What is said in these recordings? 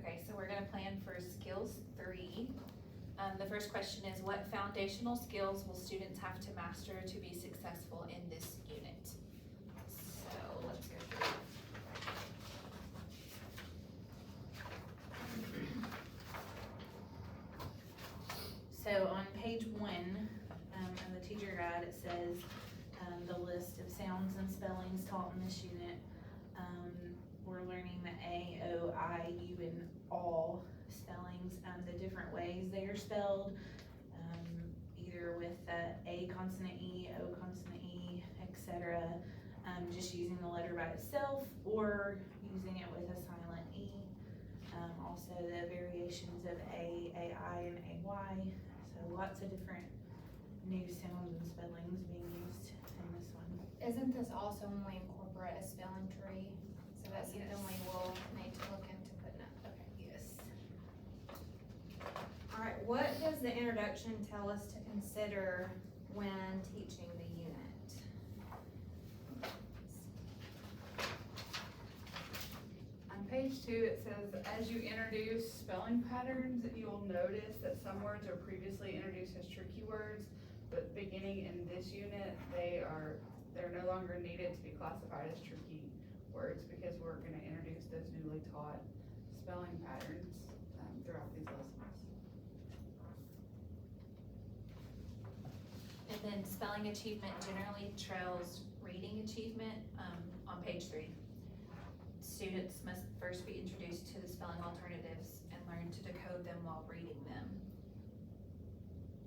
Okay, so we're gonna plan for skills 3. The first question is, what foundational skills will students have to master to be successful in this unit? So let's go through. So on page 1 of the teacher guide, it says the list of sounds and spellings taught in this unit. We're learning the A, O, I, U, and all spellings, the different ways they are spelled, either with the A consonant E, O consonant E, etc. Just using the letter by itself or using it with a silent E. Also the variations of A, AI, and AY. So lots of different new sounds and spellings being used in this one. Isn't this also when we incorporate a spelling tree? So that's something we will need to look into putting up. Okay. Yes. Alright, what does the introduction tell us to consider when teaching the unit? On page 2, it says, as you introduce spelling patterns, you'll notice that some words are previously introduced as tricky words, but beginning in this unit, they're no longer needed to be classified as tricky words because we're gonna introduce those newly taught spelling patterns throughout these lessons. And then spelling achievement generally trails reading achievement on page 3. Students must first be introduced to the spelling alternatives and learn to decode them while reading them.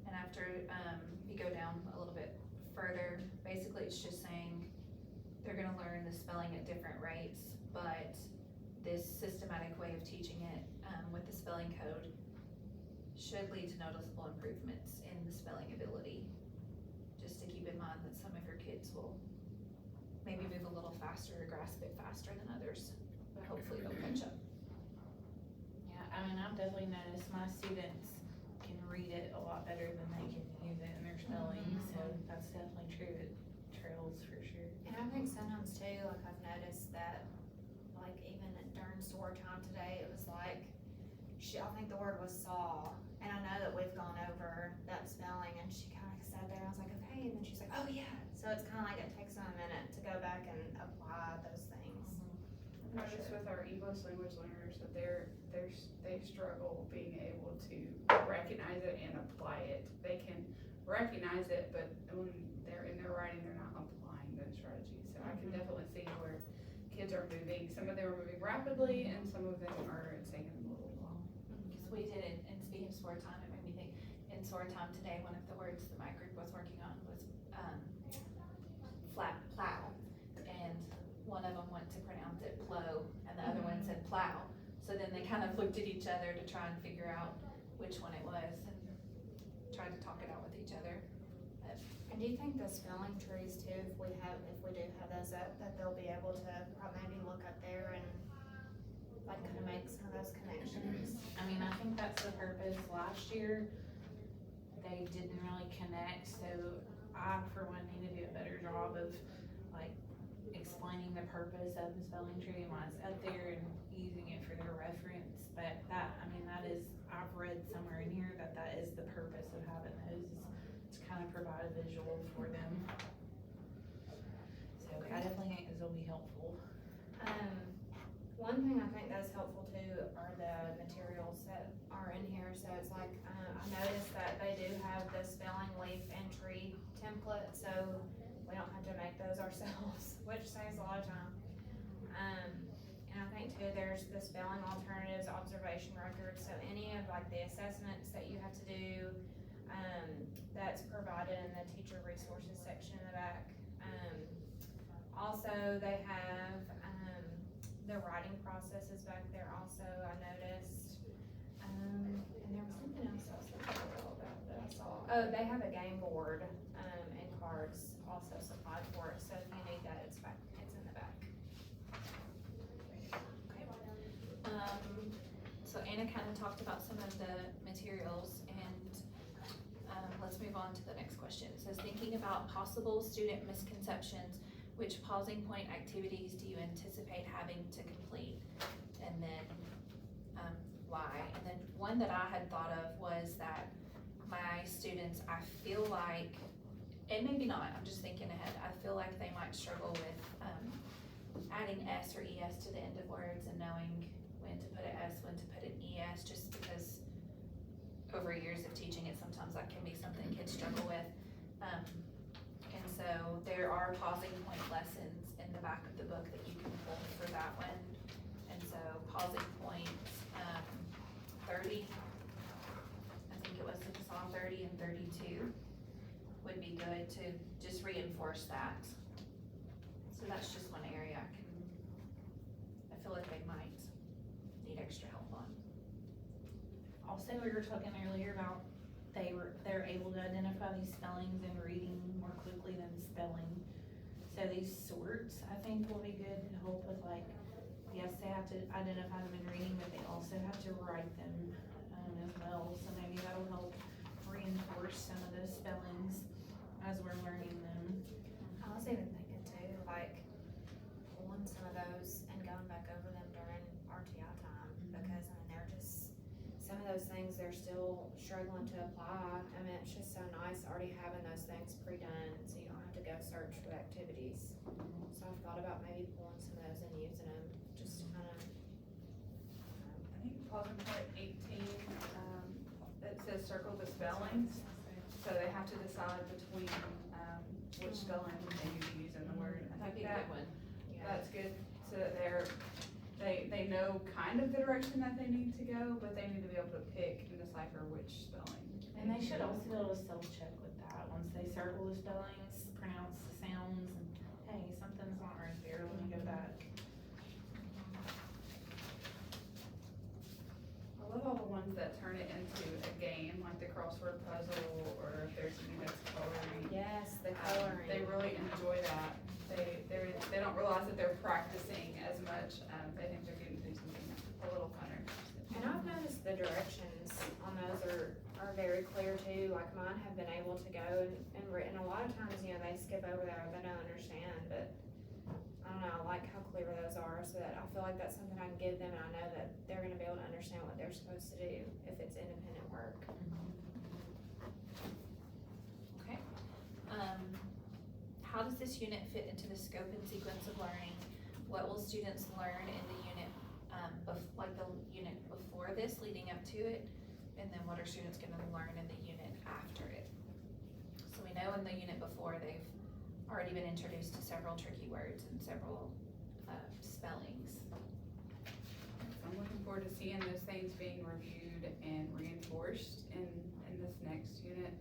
And after you go down a little bit further, basically it's just saying they're gonna learn the spelling at different rates, but this systematic way of teaching it with the spelling code should lead to noticeable improvements in the spelling ability. Just to keep in mind that some of your kids will maybe move a little faster or grasp it faster than others, but hopefully they'll catch up. Yeah, I mean, I've definitely noticed my students can read it a lot better than they can use it in their spelling, so that's definitely true. It trails for sure. And I think sometimes too, like I've noticed that, like even during story time today, it was like, I think the word was saw, and I know that we've gone over that spelling, and she kind of sat there, and I was like, okay, and then she's like, oh yeah, so it's kind of like it takes them a minute to go back and apply those things. I've noticed with our English language learners that they struggle being able to recognize it and apply it. They can recognize it, but when they're in their writing, they're not applying those strategies. So I can definitely see where kids are moving. Some of them are moving rapidly, and some of them are taking a little while. Because we did it, and speaking of story time, it made me think, in story time today, one of the words that my group was working on was plow, and one of them went to pronounce it plow, and the other one said plow. So then they kind of looked at each other to try and figure out which one it was, and tried to talk it out with each other. And do you think the spelling trees too, if we do have those up, that they'll be able to maybe look up there and like kind of make some of those connections? I mean, I think that's the purpose. Last year, they didn't really connect, so I, for one, need to do a better job of like explaining the purpose of the spelling tree and why it's up there and using it for their reference. But that, I mean, that is, I've read somewhere in here that is the purpose of having those, is to kind of provide a visual for them. So I definitely think this will be helpful. One thing I think that's helpful too are the materials that are in here. So it's like, I noticed that they do have the spelling leaf entry template, so we don't have to make those ourselves, which saves a lot of time. And I think too, there's the spelling alternatives, observation records, so any of like the assessments that you have to do, that's provided in the teacher resources section in the back. Also, they have the writing processes back there also, I noticed. And there was something else I was thinking about that I saw. Oh, they have a game board and cards also supplied for it, so if you need that, it's in the back. Okay. So Anna kind of talked about some of the materials, and let's move on to the next question. It says, thinking about possible student misconceptions, which pausing point activities do you anticipate having to complete? And then one that I had thought of was that my students, I feel like, and maybe not, I'm just thinking ahead, I feel like they might struggle with, adding S or ES to the end of words and knowing when to put an S, when to put an ES, just because over years of teaching it, sometimes that can be something kids struggle with. And so there are pausing point lessons in the back of the book that you can pull for that one. And so pausing points, 30, I think it was, I saw 30 and 32 would be good to just reinforce that. So that's just one area I feel like they might need extra help on. Also, we were talking earlier about they're able to identify these spellings and reading more quickly than spelling. So these sorts, I think, will be good to help with, like, yes, they have to identify them in reading, but they also have to write them as well. So maybe that'll help reinforce some of those spellings as we're learning them. I was even thinking too, like, pulling some of those and going back over them during RTI time, because I mean, they're just, some of those things they're still struggling to apply. I mean, it's just so nice already having those things pre-done, so you don't have to go search for the activities. So I've thought about maybe pulling some of those and using them, just to kind of, I think pausing point 18, it says circle the spellings, so they have to decide between, which spelling they need to use in the word. I That'd think be a good one. that's good, so that they know kind of the direction that they need to go, but they need to be able to pick and decipher which spelling. And they should also be able to self-check with that. Once they circle the spellings, pronounce the sounds, and hey, something's not right there, let me go back. I love all the ones that turn it into a game, like the crossword puzzle, or if there's something that's coloring. yes, the coloring. They really enjoy that. They don't realize that they're practicing as much. They think they're getting to do something a little funner. And I've noticed the directions on those are very clear too, like mine have been able to go and written, a lot of times, you know, they skip over there, or they don't understand, but I don't know, I like how clear those are, so that I feel like that's something I can give them, and I know that they're gonna be able to understand what they're supposed to do if it's independent work. Okay. How does this unit fit into the scope and sequence of learning? What will students learn in the unit, like the unit before this, leading up to it? And then what are students gonna learn in the unit after it? So we know in the unit before, they've already been introduced to several tricky words and several spellings. So I'm looking forward to seeing those things being reviewed and reinforced in this next unit,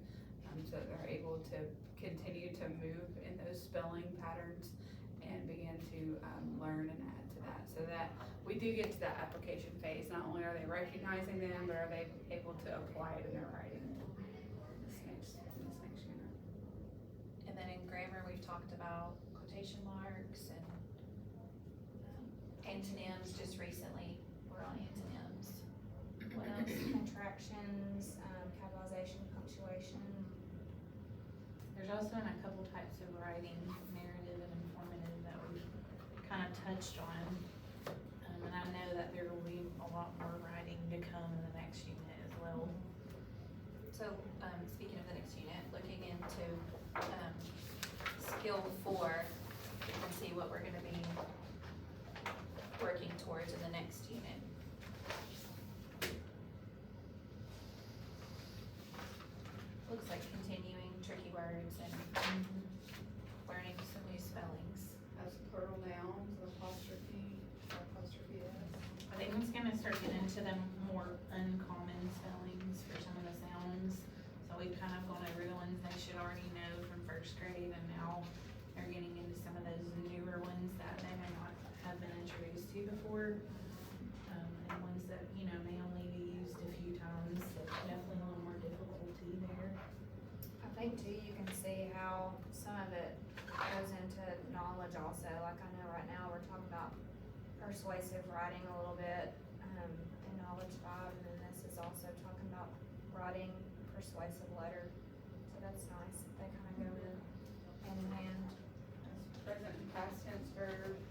so that they're able to continue to move in those spelling patterns and begin to learn and add to that, so that we do get to that application phase. Not only are they recognizing them, but are they able to apply it in their writing in this next unit. And then in grammar, we've talked about quotation marks and antonyms. Just recently, we're on antonyms. What else? Contractions, capitalization, punctuation. There's also a couple types of writing, narrative and informative, that we kind of touched on. And I know that there will be a lot more writing to come in the next unit as well. So, speaking of the next unit, looking into, skill 4, you can see what we're gonna be working towards in the next unit. Looks like continuing tricky words and learning some new spellings. As plural nouns, apostrophe S. I think it's gonna start getting into them more uncommon spellings for some of the sounds. So we've kind of gone over the ones they should already know from first grade, and now they're getting into some of those newer ones that they may not have been introduced to before. And ones that, you know, may only be used a few times, so definitely a little more difficulty there. I think too, you can see how some of it goes into knowledge also, like I know right now we're talking about persuasive writing a little bit, in knowledge 5, and then this is also talking about writing persuasive letter, so that's nice, they kind of go in hand in hand. As present and past tense verbs.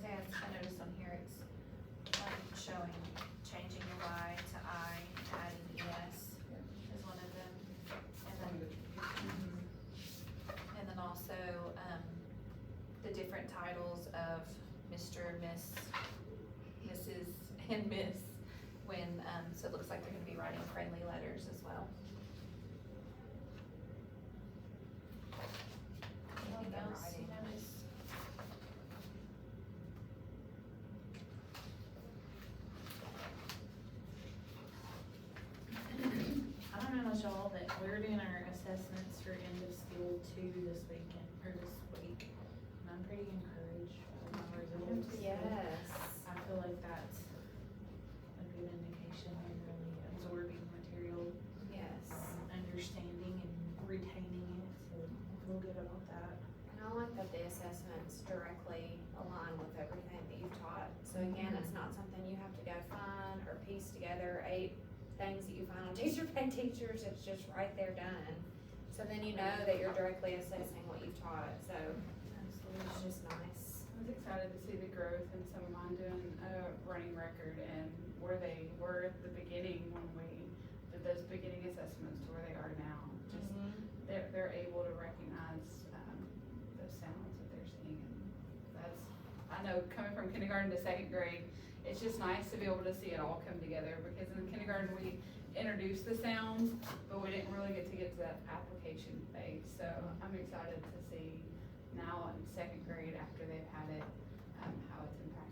I noticed on here it's showing changing Mr., Miss, Mrs., and Miss when, so it looks like they're gonna be writing friendly letters as well. Anything else you notice? I don't know about y'all, but we're doing our assessments for end of school 2 this weekend, or this week. And I'm pretty encouraged by my results. Yes. I feel like that's a good indication of really absorbing material, Yes. understanding and retaining it, so I feel good about that. And I like that the assessments directly align with everything that you've taught. So again, it's not something you have to go find or piece together 8 things that you find on teacher pay teachers, it's just right there done. So then you know that you're directly assessing what you've taught, so it's just nice. I was excited to see the growth in some of mine doing a running record and where they were at the beginning when we did those beginning assessments to where they are now. Just, they're able to recognize, those sounds that they're seeing. And that's, I know coming from kindergarten to 2nd grade, it's just nice to be able to see it all come together, because in kindergarten, we introduced the sounds, but we didn't really get to that application phase. So I'm excited to see now in 2nd grade, after they've had it, how it's impacting